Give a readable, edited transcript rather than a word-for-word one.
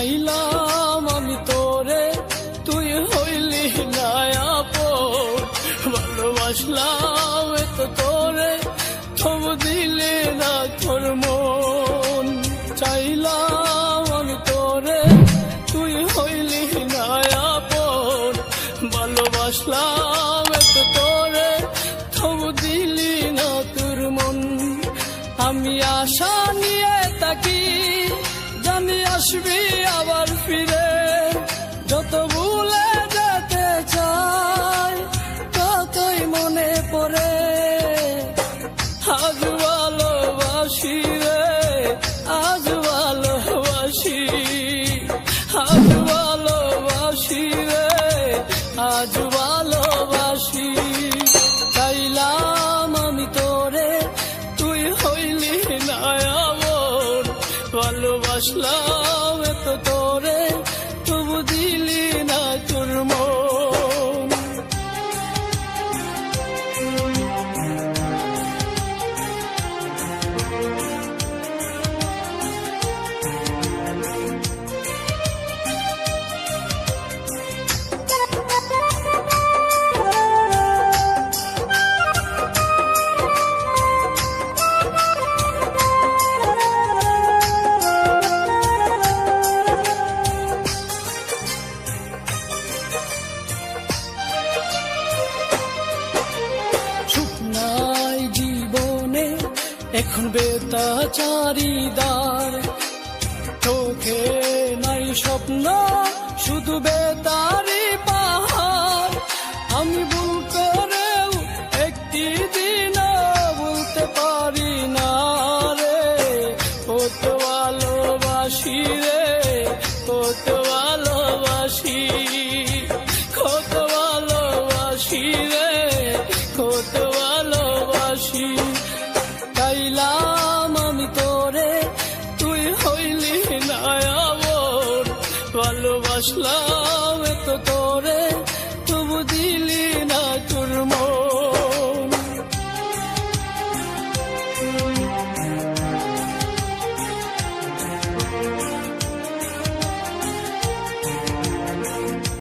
চাইলাম আমি তোরে, তুই হইলি না আপন। ভালোবাসলাম এত তোরে, তবু দিলি না তোর মন। চাইলাম আমি তোরে, তুই হইলি না আপন। ভালোবাসলাম এত তোরে, তবু দিলি না তোর মন। আমি আশা নিয়ে থাকি, জানি আসবি আবার ফিরে। যত ভুলে যেতে চাই, ততই মনে পড়ে। আজ ভালোবাসি রে, আজ ভালোবাসি, আজ ভালোবাসি রে, আজ ভালোবাসি। চাইলাম আমি তোরে, তুই হইলি না আপন। ভালোবাসলাম এত তোরে, তবু দিলি না তোর মন। জীবনে এখন বেতাচারিদার, চোখে নাই স্বপ্ন, শুধু বেতারি পাহাড়। আমি ভুল করেও একটি দিন বলতে পারি না রে, কত ভালোবাসি রে, কত ভালোবাসি, কত ভালোবাসি রে, কত ভালোবাসি। চাইলাম আমি তোরে, তুই হইলি না আপন। ভালোবাসলাম এত তোরে,